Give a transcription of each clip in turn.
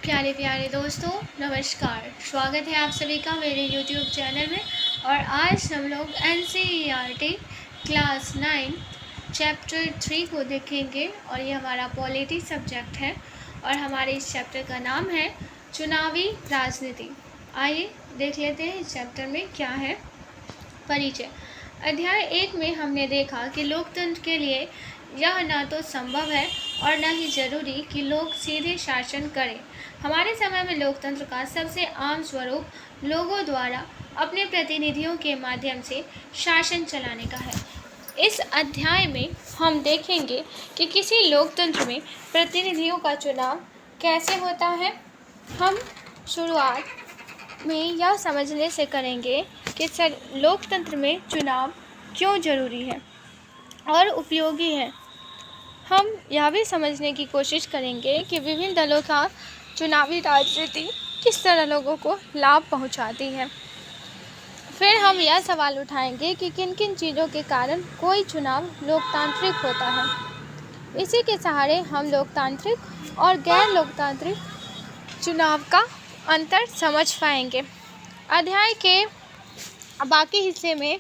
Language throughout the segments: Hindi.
प्यारे प्यारे दोस्तों, नमस्कार। स्वागत है आप सभी का मेरे यूट्यूब चैनल में। और आज हम लोग NCERT क्लास 9 चैप्टर 3 को देखेंगे और ये हमारा पॉलिटी सब्जेक्ट है और हमारे इस चैप्टर का नाम है चुनावी राजनीति। आइए देख लेते हैं इस चैप्टर में क्या है। परिचय। अध्याय 1 में हमने देखा कि लोकतंत्र के लिए यह न तो संभव है और न ही जरूरी कि लोग सीधे शासन करें। हमारे समय में लोकतंत्र का सबसे आम स्वरूप लोगों द्वारा अपने प्रतिनिधियों के माध्यम से शासन चलाने का है। इस अध्याय में हम देखेंगे कि किसी लोकतंत्र में प्रतिनिधियों का चुनाव कैसे होता है। हम शुरुआत में यह समझने से करेंगे कि लोकतंत्र में चुनाव क्यों जरूरी है और उपयोगी है। हम यह भी समझने की कोशिश करेंगे कि विभिन्न दलों का चुनावी राजनीति किस तरह लोगों को लाभ पहुंचाती है। फिर हम यह सवाल उठाएंगे कि किन किन चीज़ों के कारण कोई चुनाव लोकतांत्रिक होता है। इसी के सहारे हम लोकतांत्रिक और गैर लोकतांत्रिक चुनाव का अंतर समझ पाएंगे। अध्याय के बाकी हिस्से में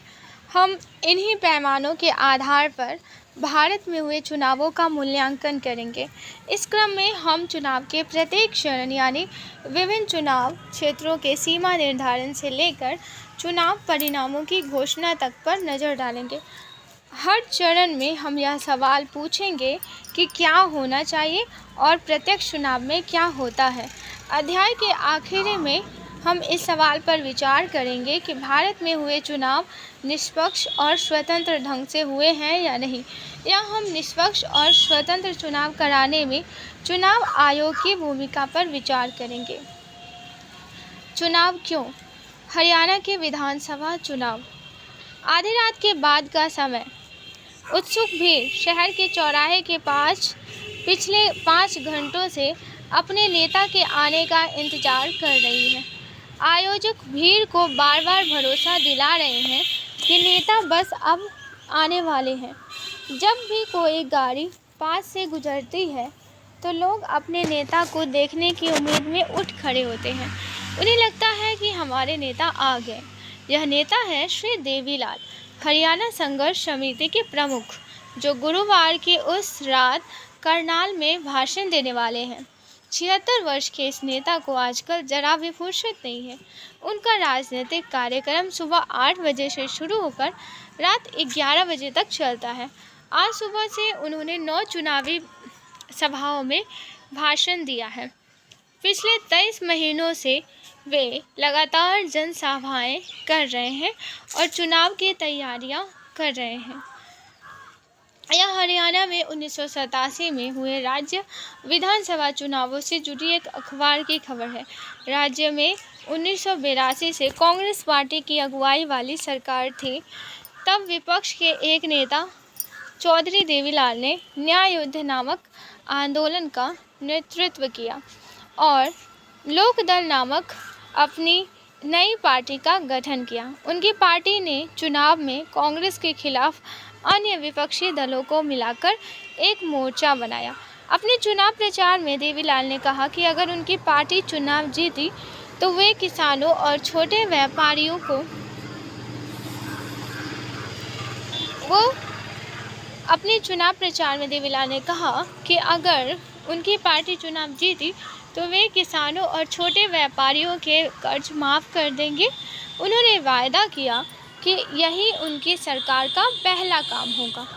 हम इन्हीं पैमानों के आधार पर भारत में हुए चुनावों का मूल्यांकन करेंगे। इस क्रम में हम चुनाव के प्रत्येक चरण यानी विभिन्न चुनाव क्षेत्रों के सीमा निर्धारण से लेकर चुनाव परिणामों की घोषणा तक पर नज़र डालेंगे। हर चरण में हम यह सवाल पूछेंगे कि क्या होना चाहिए और प्रत्यक्ष चुनाव में क्या होता है। अध्याय के आखिरी में हम इस सवाल पर विचार करेंगे कि भारत में हुए चुनाव निष्पक्ष और स्वतंत्र ढंग से हुए हैं या नहीं, या हम निष्पक्ष और स्वतंत्र चुनाव कराने में चुनाव आयोग की भूमिका पर विचार करेंगे। चुनाव क्यों? हरियाणा के विधानसभा चुनाव। आधी रात के बाद का समय। उत्सुक भीड़ शहर के चौराहे के पास पिछले 5 घंटों से अपने नेता के आने का इंतजार कर रही है। आयोजक भीड़ को बार बार भरोसा दिला रहे हैं कि नेता बस अब आने वाले हैं। जब भी कोई गाड़ी पास से गुजरती है तो लोग अपने नेता को देखने की उम्मीद में उठ खड़े होते हैं। उन्हें लगता है कि हमारे नेता आ गए। यह नेता है श्री देवीलाल, हरियाणा संघर्ष समिति के प्रमुख, जो गुरुवार की उस रात करनाल में भाषण देने वाले हैं। 76 वर्ष के इस नेता को आजकल जरा भी फुर्सत नहीं है। उनका राजनीतिक कार्यक्रम सुबह 8 बजे से शुरू होकर रात 11 बजे तक चलता है। आज सुबह से उन्होंने 9 चुनावी सभाओं में भाषण दिया है। पिछले 23 महीनों से वे लगातार जनसभाएं कर रहे हैं और चुनाव की तैयारियां कर रहे हैं। यह हरियाणा में 1987 में हुए राज्य विधानसभा चुनावों से जुड़ी एक अखबार की खबर है। राज्य में 1982 से कांग्रेस पार्टी की अगुवाई वाली सरकार थी। तब विपक्ष के एक नेता चौधरी देवीलाल ने न्याय युद्ध नामक आंदोलन का नेतृत्व किया और लोकदल नामक अपनी नई पार्टी का गठन किया। उनकी पार्टी ने चुनाव में कांग्रेस के खिलाफ अन्य विपक्षी दलों को मिलाकर एक मोर्चा बनाया। अपने चुनाव प्रचार में देवीलाल ने कहा कि अगर उनकी पार्टी चुनाव जीती तो वे किसानों और छोटे व्यापारियों को अपने चुनाव प्रचार में देवीलाल ने कहा कि अगर उनकी पार्टी चुनाव जीती तो वे किसानों और छोटे व्यापारियों के कर्ज माफ़ कर देंगे। उन्होंने वायदा किया कि यही उनकी सरकार का पहला काम होगा।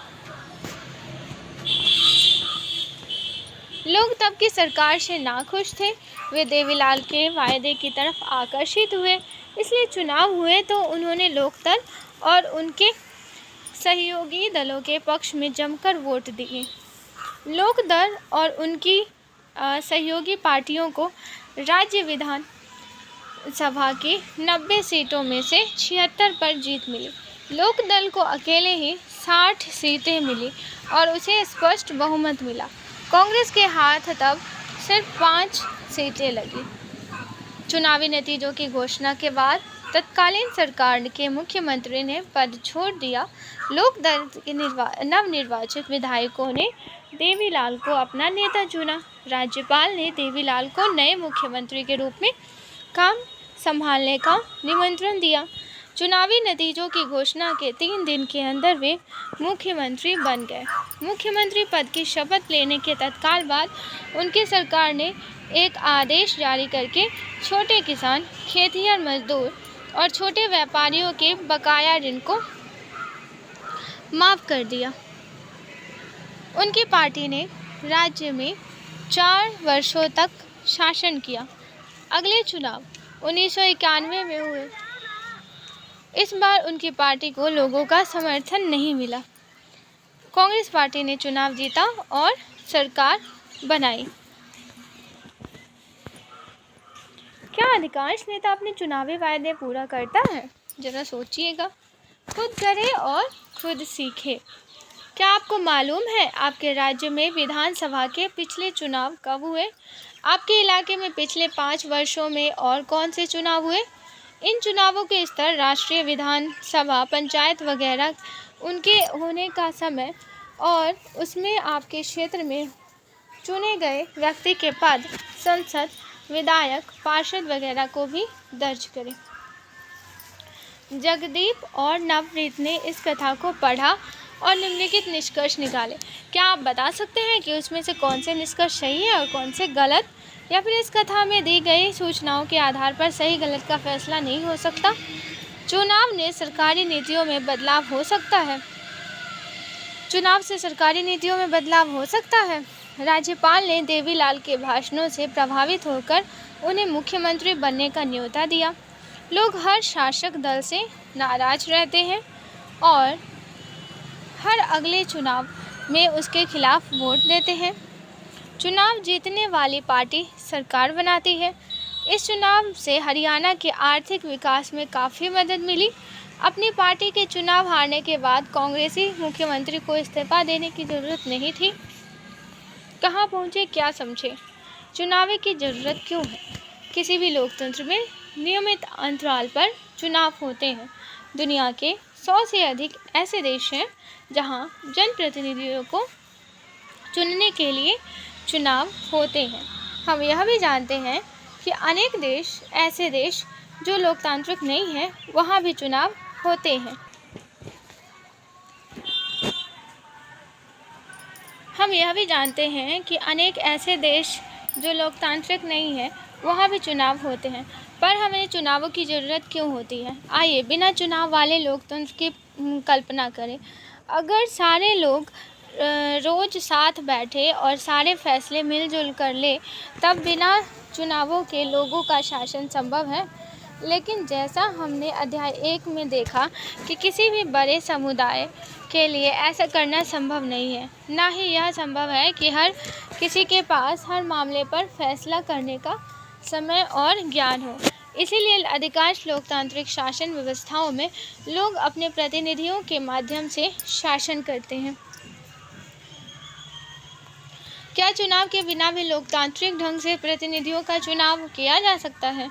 लोग तब की सरकार से नाखुश थे। वे देवीलाल के वायदे की तरफ आकर्षित हुए, इसलिए चुनाव हुए तो उन्होंने लोकदल और उनके सहयोगी दलों के पक्ष में जमकर वोट दिए। लोकदल और उनकी सहयोगी पार्टियों को राज्य विधान सभा की 90 सीटों में से 76 पर जीत मिली। लोकदल को अकेले ही 60 सीटें मिली और उसे स्पष्ट बहुमत मिला। कांग्रेस के हाथ तब सिर्फ 5 सीटें लगी। चुनावी नतीजों की घोषणा के बाद तत्कालीन सरकार के मुख्यमंत्री ने पद छोड़ दिया। लोकदल के नवनिर्वाचित विधायकों ने देवीलाल को अपना नेता चुना। राज्यपाल ने देवीलाल को नए मुख्यमंत्री के रूप में काम संभालने का निमंत्रण दिया। चुनावी नतीजों की घोषणा के 3 दिन के अंदर वे मुख्यमंत्री बन गए। मुख्यमंत्री पद की शपथ लेने के तत्काल बाद उनकी सरकार ने एक आदेश जारी करके छोटे किसान, खेतिहर मजदूर और छोटे व्यापारियों के बकाया ऋण को माफ कर दिया। उनकी पार्टी ने राज्य में 4 वर्षों तक शासन किया। अगले चुनाव 1991 में हुए। इस बार उनकी पार्टी को लोगों का समर्थन नहीं मिला। कांग्रेस पार्टी ने चुनाव जीता और सरकार बनाई। क्या अधिकांश नेता अपने चुनावी वायदे पूरा करता है? जरा सोचिएगा। खुद करे और खुद सीखे। क्या आपको मालूम है आपके राज्य में विधानसभा के पिछले चुनाव कब हुए? आपके इलाके में पिछले 5 वर्षों में और कौन से चुनाव हुए? इन चुनावों के स्तर, राष्ट्रीय विधानसभा, पंचायत वगैरह, उनके होने का समय और उसमें आपके क्षेत्र में चुने गए व्यक्ति के पद, संसद, विधायक, पार्षद वगैरह को भी दर्ज करें। जगदीप और नवनीत ने इस कथा को पढ़ा और निम्नलिखित निष्कर्ष निकाले। क्या आप बता सकते हैं कि उसमें से कौन से निष्कर्ष सही है और कौन से गलत, या फिर इस कथा में दी गई सूचनाओं के आधार पर सही गलत का फैसला नहीं हो सकता? चुनाव ने सरकारी नीतियों में बदलाव हो सकता है। चुनाव से सरकारी नीतियों में बदलाव हो सकता है। राज्यपाल ने देवीलाल के भाषणों से प्रभावित होकर उन्हें मुख्यमंत्री बनने का न्योता दिया। लोग हर शासक दल से नाराज रहते हैं और हर अगले चुनाव में उसके खिलाफ वोट देते हैं। चुनाव जीतने वाली पार्टी सरकार बनाती है। इस चुनाव से हरियाणा के आर्थिक विकास में काफ़ी मदद मिली। अपनी पार्टी के चुनाव हारने के बाद कांग्रेसी मुख्यमंत्री को इस्तीफा देने की ज़रूरत नहीं थी। कहाँ पहुँचे, क्या समझे? चुनाव की ज़रूरत क्यों है? किसी भी लोकतंत्र में नियमित अंतराल पर चुनाव होते हैं। दुनिया के 100 से अधिक ऐसे देश हैं जहां जनप्रतिनिधियों को चुनने के लिए चुनाव होते हैं। हम यह भी जानते हैं कि अनेक ऐसे देश जो लोकतांत्रिक नहीं हैं, वहां भी चुनाव होते हैं। हम यह भी जानते हैं कि अनेक ऐसे देश जो लोकतांत्रिक नहीं है, वहाँ भी चुनाव होते हैं। पर हमें चुनावों की ज़रूरत क्यों होती है? आइए बिना चुनाव वाले लोकतंत्र की कल्पना करें। अगर सारे लोग रोज़ साथ बैठे और सारे फैसले मिलजुल कर ले, तब बिना चुनावों के लोगों का शासन संभव है। लेकिन जैसा हमने अध्याय 1 में देखा कि किसी भी बड़े समुदाय के लिए ऐसा करना संभव नहीं है। ना ही यह संभव है कि हर किसी के पास हर मामले पर फैसला करने का समय और ज्ञान हो। इसीलिए अधिकांश लोकतांत्रिक शासन व्यवस्थाओं में लोग अपने प्रतिनिधियों के माध्यम से शासन करते हैं। क्या चुनाव के बिना भी लोकतांत्रिक ढंग से प्रतिनिधियों का चुनाव किया जा सकता है?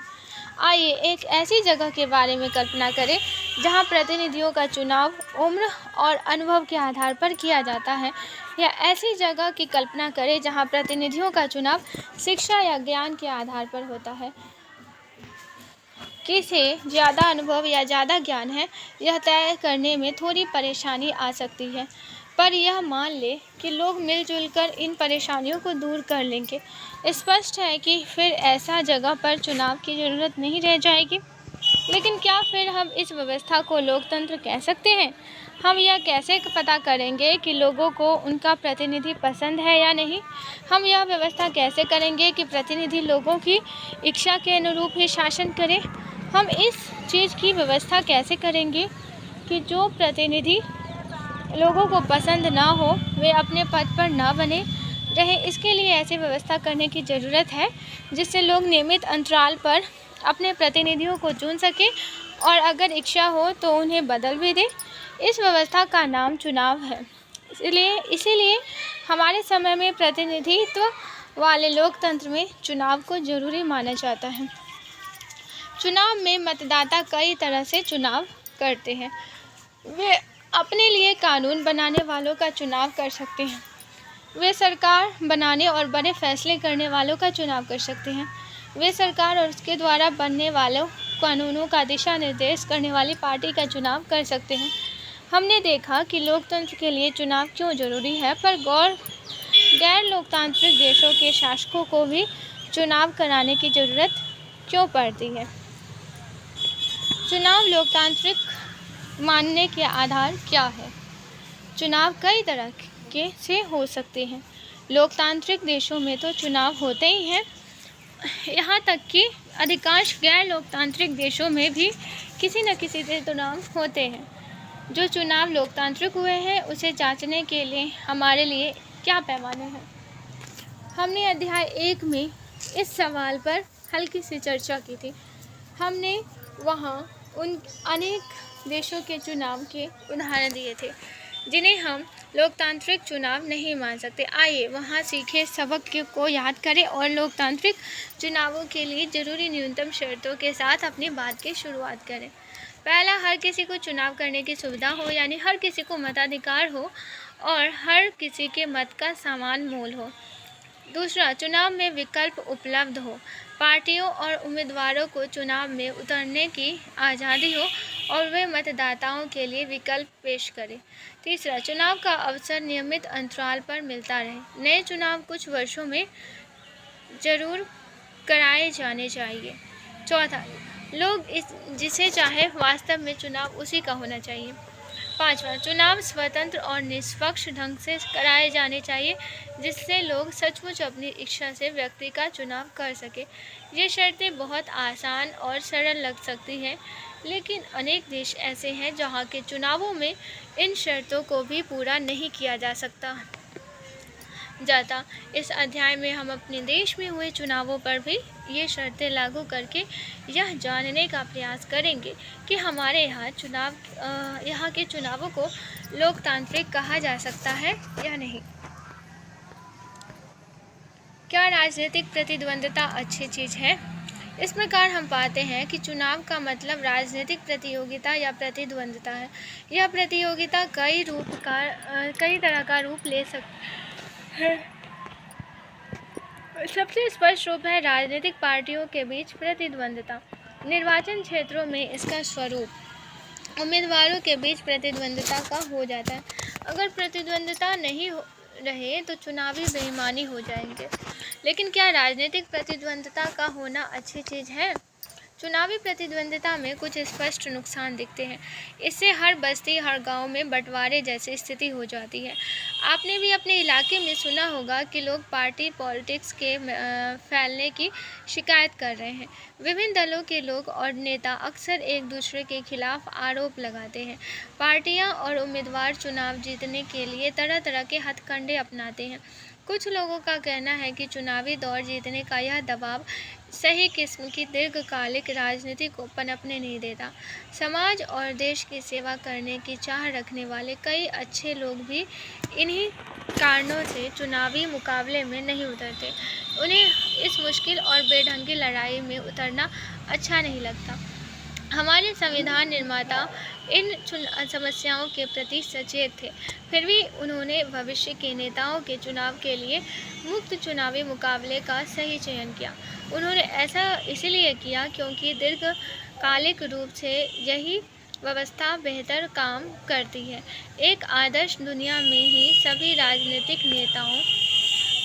आइए एक ऐसी जगह के बारे में कल्पना करें जहां प्रतिनिधियों का चुनाव उम्र और अनुभव के आधार पर किया जाता है, या ऐसी जगह की कल्पना करें जहां प्रतिनिधियों का चुनाव शिक्षा या ज्ञान के आधार पर होता है। किसे ज़्यादा अनुभव या ज़्यादा ज्ञान है, यह तय करने में थोड़ी परेशानी आ सकती है, पर यह मान ले कि लोग मिलजुल कर इन परेशानियों को दूर कर लेंगे। स्पष्ट है कि फिर ऐसा जगह पर चुनाव की ज़रूरत नहीं रह जाएगी। लेकिन क्या फिर हम इस व्यवस्था को लोकतंत्र कह सकते हैं? हम यह कैसे पता करेंगे कि लोगों को उनका प्रतिनिधि पसंद है या नहीं? हम यह व्यवस्था कैसे करेंगे कि प्रतिनिधि लोगों की इच्छा के अनुरूप ही शासन करें? हम इस चीज़ की व्यवस्था कैसे करेंगे कि जो प्रतिनिधि लोगों को पसंद ना हो, वे अपने पद पर ना बने रहे? इसके लिए ऐसी व्यवस्था करने की ज़रूरत है जिससे लोग नियमित अंतराल पर अपने प्रतिनिधियों को चुन सकें और अगर इच्छा हो तो उन्हें बदल भी दें। इस व्यवस्था का नाम चुनाव है। इसीलिए हमारे समय में प्रतिनिधित्व वाले लोकतंत्र में चुनाव को जरूरी माना जाता है। चुनाव में मतदाता कई तरह से चुनाव करते हैं। वे अपने लिए कानून बनाने वालों का चुनाव कर सकते हैं। वे सरकार बनाने और बड़े फैसले करने वालों का चुनाव कर सकते हैं। वे सरकार और उसके द्वारा बनने वालों कानूनों का दिशा निर्देश करने वाली पार्टी का चुनाव कर सकते हैं। हमने देखा कि लोकतंत्र के लिए चुनाव क्यों जरूरी है, पर गैर लोकतांत्रिक देशों के शासकों को भी चुनाव कराने की जरूरत क्यों पड़ती है। चुनाव लोकतांत्रिक मानने के आधार क्या है। चुनाव कई तरह के से हो सकते हैं। लोकतांत्रिक देशों में तो चुनाव होते ही हैं, यहाँ तक कि अधिकांश गैर लोकतांत्रिक देशों में भी किसी न किसी से चुनाव होते हैं। जो चुनाव लोकतांत्रिक हुए हैं उसे जांचने के लिए हमारे लिए क्या पैमाने हैं। हमने अध्याय 1 में इस सवाल पर हल्की सी चर्चा की थी। हमने वहाँ उन अनेक देशों के चुनाव के उदाहरण दिए थे जिन्हें हम लोकतांत्रिक चुनाव नहीं मान सकते। आइए वहाँ सीखे सबक को याद करें और लोकतांत्रिक चुनावों के लिए ज़रूरी न्यूनतम शर्तों के साथ अपनी बात की शुरुआत करें। पहला, हर किसी को चुनाव करने की सुविधा हो, यानी हर किसी को मताधिकार हो और हर किसी के मत का समान मोल हो। दूसरा, चुनाव में विकल्प उपलब्ध हो, पार्टियों और उम्मीदवारों को चुनाव में उतरने की आज़ादी हो और वे मतदाताओं के लिए विकल्प पेश करें। तीसरा, चुनाव का अवसर नियमित अंतराल पर मिलता रहे। नए चुनाव कुछ वर्षों में जरूर कराए जाने चाहिए। चौथा, लोग जिसे चाहे वास्तव में चुनाव उसी का होना चाहिए। पांचवा, चुनाव स्वतंत्र और निष्पक्ष ढंग से कराए जाने चाहिए जिससे लोग सचमुच अपनी इच्छा से व्यक्ति का चुनाव कर सके। ये शर्तें बहुत आसान और सरल लग सकती हैं, लेकिन अनेक देश ऐसे हैं जहां के चुनावों में इन शर्तों को भी पूरा नहीं किया जा जाता। इस अध्याय में हम अपने देश में हुए चुनावों पर भी ये शर्तें लागू करके यह जानने का प्रयास करेंगे कि हमारे यहाँ के चुनावों को लोकतांत्रिक कहा जा सकता है या नहीं। क्या राजनीतिक प्रतिद्वंद्विता अच्छी चीज़ है? इस प्रकार हम पाते हैं कि चुनाव का मतलब राजनीतिक प्रतियोगिता या प्रतिद्वंद्विता है। यह प्रतियोगिता कई तरह का रूप ले सकती है। सबसे स्पष्ट रूप है राजनीतिक पार्टियों के बीच प्रतिद्वंद्विता। निर्वाचन क्षेत्रों में इसका स्वरूप उम्मीदवारों के बीच प्रतिद्वंद्विता का हो जाता है। अगर प्रतिद्वंद्विता नहीं रहे तो चुनावी बेईमानी हो जाएंगे। लेकिन क्या राजनीतिक प्रतिद्वंद्विता का होना अच्छी चीज़ है? चुनावी प्रतिद्वंद्विता में कुछ स्पष्ट नुकसान दिखते हैं। इससे हर बस्ती, हर गांव में बंटवारे जैसी स्थिति हो जाती है। आपने भी अपने इलाके में सुना होगा कि लोग पार्टी पॉलिटिक्स के फैलने की शिकायत कर रहे हैं। विभिन्न दलों के लोग और नेता अक्सर एक दूसरे के खिलाफ आरोप लगाते हैं। पार्टियां और उम्मीदवार चुनाव जीतने के लिए तरह तरह के हथकंडे अपनाते हैं। कुछ लोगों का कहना है कि चुनावी दौर जीतने का यह दबाव सही किस्म की दीर्घकालिक राजनीति को पनपने नहीं देता। समाज और देश की सेवा करने की चाह रखने वाले कई अच्छे लोग भी इन्हीं कारणों से चुनावी मुकाबले में नहीं उतरते। उन्हें इस मुश्किल और बेढंगी लड़ाई में उतरना अच्छा नहीं लगता। हमारे संविधान निर्माता इन समस्याओं के प्रति सचेत थे, फिर भी उन्होंने भविष्य के नेताओं के चुनाव के लिए मुक्त चुनावी मुकाबले का सही चयन किया। उन्होंने ऐसा इसलिए किया क्योंकि दीर्घकालिक रूप से यही व्यवस्था बेहतर काम करती है। एक आदर्श दुनिया में ही सभी राजनीतिक नेताओं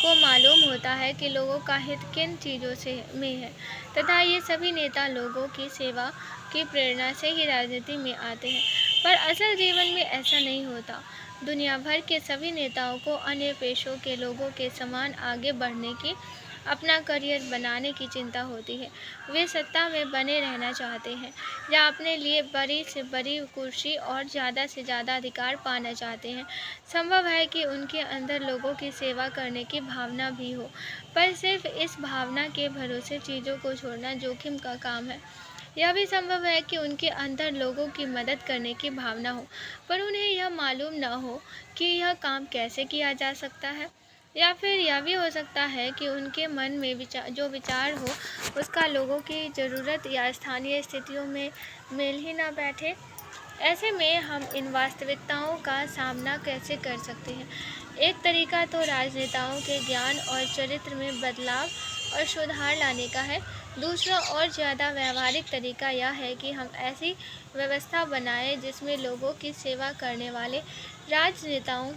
को मालूम होता है कि लोगों का हित किन चीज़ों में है तथा ये सभी नेता लोगों की सेवा की प्रेरणा से ही राजनीति में आते हैं। पर असल जीवन में ऐसा नहीं होता। दुनिया भर के सभी नेताओं को अन्य पेशों के लोगों के समान आगे बढ़ने की, अपना करियर बनाने की चिंता होती है। वे सत्ता में बने रहना चाहते हैं या अपने लिए बड़ी से बड़ी कुर्सी और ज़्यादा से ज़्यादा अधिकार पाना चाहते हैं। संभव है कि उनके अंदर लोगों की सेवा करने की भावना भी हो, पर सिर्फ इस भावना के भरोसे चीज़ों को छोड़ना जोखिम का काम है। यह भी संभव है कि उनके अंदर लोगों की मदद करने की भावना हो, पर उन्हें यह मालूम न हो कि यह काम कैसे किया जा सकता है। या फिर यह भी हो सकता है कि उनके मन में जो विचार हो उसका लोगों की ज़रूरत या स्थानीय स्थितियों में मेल ही न बैठे। ऐसे में हम इन वास्तविकताओं का सामना कैसे कर सकते हैं? एक तरीका तो राजनेताओं के ज्ञान और चरित्र में बदलाव और सुधार लाने का है। दूसरा और ज़्यादा व्यावहारिक तरीका यह है कि हम ऐसी व्यवस्था बनाएं जिसमें लोगों की सेवा करने वाले राजनेताओं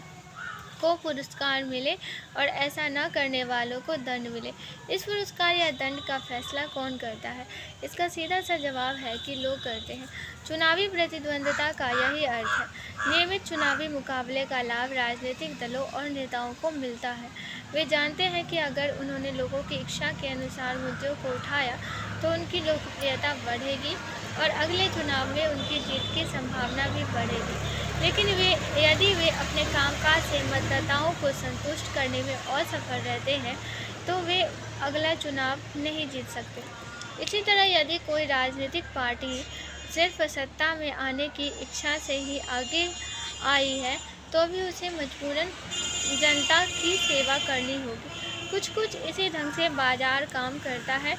को पुरस्कार मिले और ऐसा न करने वालों को दंड मिले। इस पुरस्कार या दंड का फैसला कौन करता है? इसका सीधा सा जवाब है कि लोग करते हैं। चुनावी प्रतिद्वंद्विता का यही अर्थ है। नियमित चुनावी मुकाबले का लाभ राजनीतिक दलों और नेताओं को मिलता है। वे जानते हैं कि अगर उन्होंने लोगों की इच्छा के अनुसार मुद्दों को उठाया तो उनकी लोकप्रियता बढ़ेगी और अगले चुनाव में उनकी जीत की संभावना भी बढ़ेगी। लेकिन यदि वे अपने कामकाज से मतदाताओं को संतुष्ट करने में असफल रहते हैं तो वे अगला चुनाव नहीं जीत सकते। इसी तरह यदि कोई राजनीतिक पार्टी सिर्फ सत्ता में आने की इच्छा से ही आगे आई है तो भी उसे मजबूरन जनता की सेवा करनी होगी। कुछ इसी ढंग से बाजार काम करता है।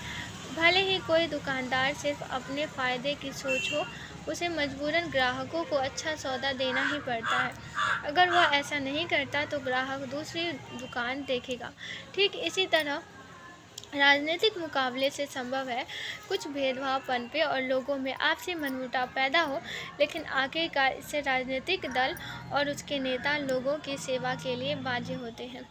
भले ही कोई दुकानदार सिर्फ अपने फ़ायदे की सोच हो, उसे मजबूरन ग्राहकों को अच्छा सौदा देना ही पड़ता है। अगर वह ऐसा नहीं करता तो ग्राहक दूसरी दुकान देखेगा। ठीक इसी तरह राजनीतिक मुकाबले से संभव है कुछ भेदभाव पनपे और लोगों में आपसी मनमुटाव पैदा हो, लेकिन आखिरकार इससे राजनीतिक दल और उसके नेता लोगों की सेवा के लिए बाजी होते हैं।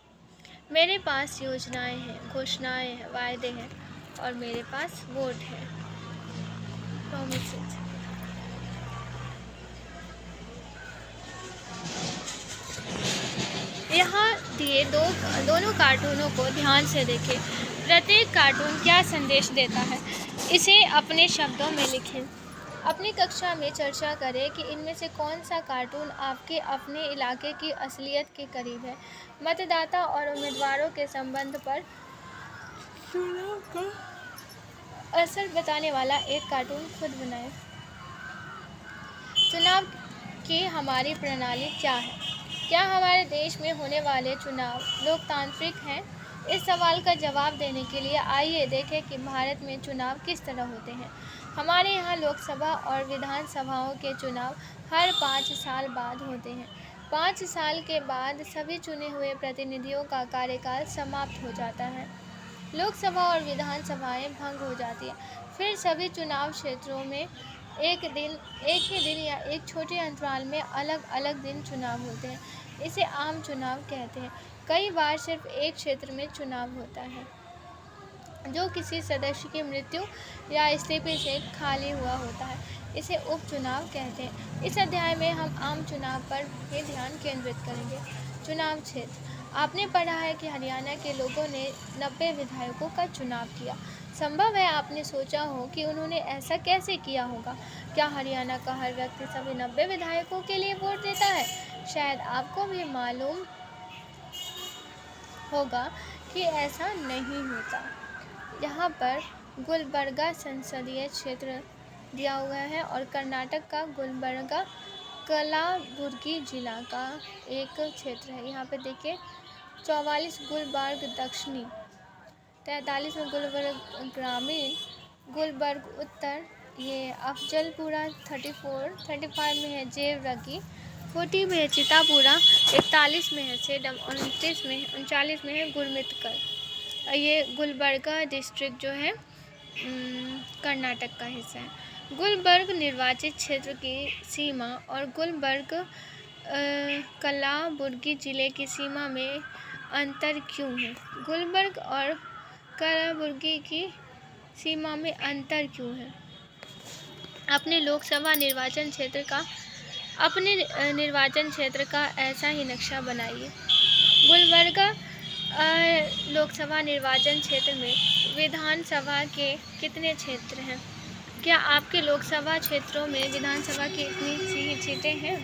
मेरे पास योजनाएं हैं, घोषणाएं हैं, वायदे हैं और मेरे पास वोट है। प्रॉमिसेस। यहाँ दिए दोनों कार्टूनों को ध्यान से देखें। प्रत्येक कार्टून क्या संदेश देता है, इसे अपने शब्दों में लिखें। अपनी कक्षा में चर्चा करें कि इनमें से कौन सा कार्टून आपके अपने इलाके की असलियत के करीब है। मतदाता और उम्मीदवारों के संबंध पर चुनाव का असर बताने वाला एक कार्टून खुद बनाएं। चुनाव की हमारी प्रणाली क्या है? क्या हमारे देश में होने वाले चुनाव लोकतांत्रिक हैं? इस सवाल का जवाब देने के लिए आइए देखें कि भारत में चुनाव किस तरह होते हैं। हमारे यहाँ लोकसभा और विधानसभाओं के चुनाव हर 5 साल बाद होते हैं। 5 साल के बाद सभी चुने हुए प्रतिनिधियों का कार्यकाल समाप्त हो जाता है। लोकसभा और विधानसभाएं भंग हो जाती हैं। फिर सभी चुनाव क्षेत्रों में एक ही दिन या एक छोटे अंतराल में अलग अलग दिन चुनाव होते हैं। इसे आम चुनाव कहते हैं। कई बार सिर्फ एक क्षेत्र में चुनाव होता है जो किसी सदस्य की मृत्यु या इस्तीफे से खाली हुआ होता है। इसे उपचुनाव कहते हैं। इस अध्याय में हम आम चुनाव पर भी ध्यान केंद्रित करेंगे। चुनाव क्षेत्र। आपने पढ़ा है कि हरियाणा के लोगों ने 90 विधायकों का चुनाव किया। संभव है आपने सोचा हो कि उन्होंने ऐसा कैसे किया होगा। क्या हरियाणा का हर व्यक्ति सभी 90 विधायकों के लिए वोट देता है? शायद आपको भी मालूम होगा कि ऐसा नहीं होता। यहाँ पर गुलबर्गा संसदीय क्षेत्र दिया हुआ है और कर्नाटक का गुलबर्गा कलाबुर्गी जिला का एक क्षेत्र है। यहाँ पे देखिए 44 गुलबर्ग दक्षिणी, 43 में गुलबर्ग ग्रामीण, गुलबर्ग उत्तर, ये अफजलपुरा 35 में है जेवरगी, 40 में है चितापुरा, 41 में है सेडम, 39 में है गुरमितकर। ये गुलबर्गा डिस्ट्रिक्ट जो है कर्नाटक का हिस्सा है। गुलबर्ग निर्वाचित क्षेत्र की सीमा और गुलबर्ग कलाबुर्गी जिले की सीमा में अंतर क्यों है? गुलबर्ग और कलाबुर्गी की सीमा में अंतर क्यों है? अपने निर्वाचन क्षेत्र का ऐसा ही नक्शा बनाइए। गुलबर्गा लोकसभा निर्वाचन क्षेत्र में विधानसभा के कितने क्षेत्र हैं? क्या आपके लोकसभा क्षेत्रों में विधानसभा की इतनी सी सीटें हैं?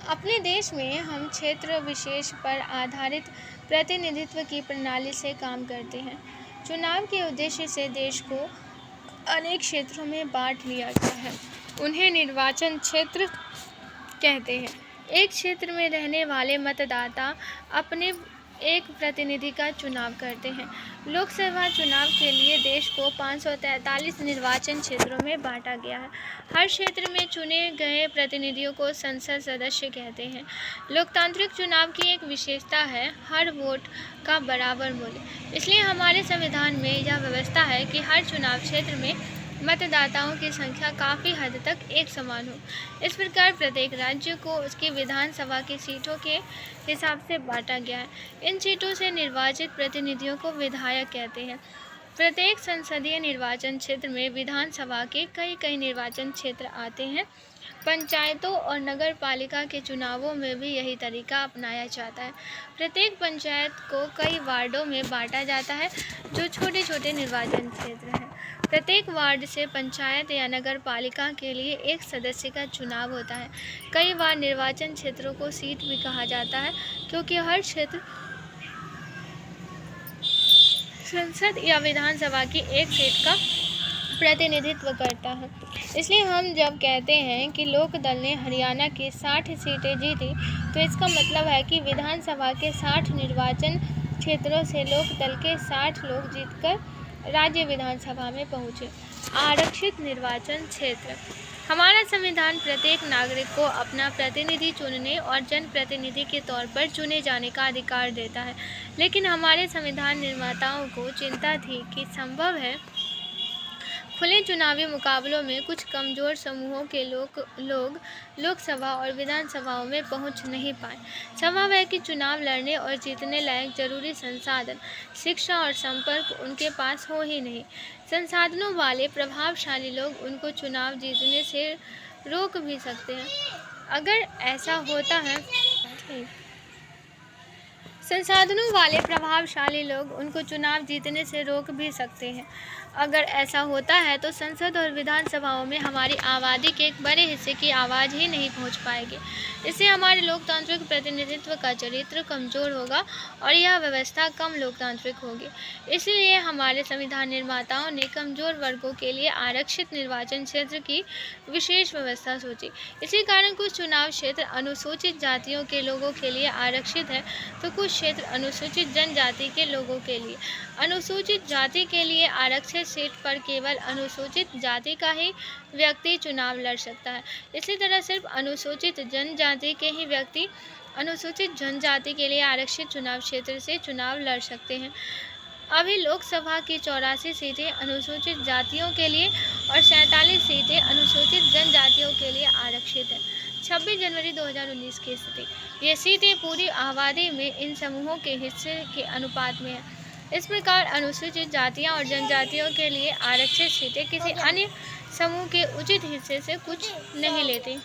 अपने देश में हम क्षेत्र विशेष पर आधारित प्रतिनिधित्व की प्रणाली से काम करते हैं। चुनाव के उद्देश्य से देश को अनेक क्षेत्रों में बांट लिया गया है। उन्हें निर्वाचन क्षेत्र कहते हैं। एक क्षेत्र में रहने वाले मतदाता अपने एक प्रतिनिधि का चुनाव करते हैं। लोकसभा चुनाव के लिए देश को 543 निर्वाचन क्षेत्रों में बांटा गया है। हर क्षेत्र में चुने गए प्रतिनिधियों को संसद सदस्य कहते हैं। लोकतांत्रिक चुनाव की एक विशेषता है हर वोट का बराबर मूल्य। इसलिए हमारे संविधान में यह व्यवस्था है कि हर चुनाव क्षेत्र में मतदाताओं की संख्या काफ़ी हद तक एक समान हो। इस प्रकार प्रत्येक राज्य को उसकी विधानसभा की सीटों के हिसाब से बांटा गया है। इन सीटों से निर्वाचित प्रतिनिधियों को विधायक कहते हैं। प्रत्येक संसदीय निर्वाचन क्षेत्र में विधानसभा के कई निर्वाचन क्षेत्र आते हैं। पंचायतों और नगर पालिका के चुनावों में भी यही तरीका अपनाया जाता है। प्रत्येक पंचायत को कई वार्डों में बांटा जाता है जो छोटे छोटे निर्वाचन क्षेत्र हैं। प्रत्येक वार्ड से पंचायत या नगर पालिका के लिए एक सदस्य का चुनाव होता है। कई बार निर्वाचन क्षेत्रों को सीट भी कहा जाता है क्योंकि हर क्षेत्र संसद या विधानसभा की एक सीट का प्रतिनिधित्व करता है। इसलिए हम जब कहते हैं कि लोक दल ने हरियाणा की 60 सीटें जीती तो इसका मतलब है कि विधानसभा के 60 निर्वाचन क्षेत्रों से लोक दल के 60 लोग जीतकर राज्य विधानसभा में पहुंचे। आरक्षित निर्वाचन क्षेत्र। हमारा संविधान प्रत्येक नागरिक को अपना प्रतिनिधि चुनने और जनप्रतिनिधि के तौर पर चुने जाने का अधिकार देता है। लेकिन हमारे संविधान निर्माताओं को चिंता थी कि संभव है खुले चुनावी मुकाबलों में कुछ कमज़ोर समूहों के लोग लोकसभा और विधानसभाओं में पहुंच नहीं पाए। संभव है कि चुनाव लड़ने और जीतने लायक जरूरी संसाधन, शिक्षा और संपर्क उनके पास हो ही नहीं। संसाधनों वाले प्रभावशाली लोग उनको चुनाव जीतने से रोक भी सकते हैं। अगर ऐसा होता है संसाधनों वाले प्रभावशाली लोग उनको चुनाव जीतने से रोक भी सकते हैं। अगर ऐसा होता है तो संसद और विधानसभाओं में हमारी आबादी के एक बड़े हिस्से की आवाज़ ही नहीं पहुंच पाएगी। इससे हमारे लोकतांत्रिक प्रतिनिधित्व का चरित्र कमज़ोर होगा और यह व्यवस्था कम लोकतांत्रिक होगी। इसलिए हमारे संविधान निर्माताओं ने कमज़ोर वर्गों के लिए आरक्षित निर्वाचन क्षेत्र की विशेष व्यवस्था सोची। इसी कारण कुछ चुनाव क्षेत्र अनुसूचित जातियों के लोगों के लिए आरक्षित है तो कुछ क्षेत्र अनुसूचित जनजाति के लोगों के लिए। अनुसूचित जाति के लिए आरक्षित सीट पर केवल अनुसूचित जाति का ही व्यक्ति चुनाव लड़ सकता है। इसी तरह सिर्फ अनुसूचित जनजाति के ही व्यक्ति अनुसूचित जनजाति के लिए आरक्षित चुनाव क्षेत्र से चुनाव लड़ सकते हैं। अभी लोकसभा की 84 सीटें अनुसूचित जातियों के लिए और 47 सीटें अनुसूचित जनजातियों के लिए आरक्षित हैं। 26 जनवरी 2019 की स्थिति। ये सीटें पूरी आबादी में इन समूहों के हिस्से के अनुपात में हैं। इस प्रकार अनुसूचित जातियां और जनजातियों के लिए आरक्षित सीटें किसी अन्य समूह के उचित हिस्से से कुछ नहीं लेती।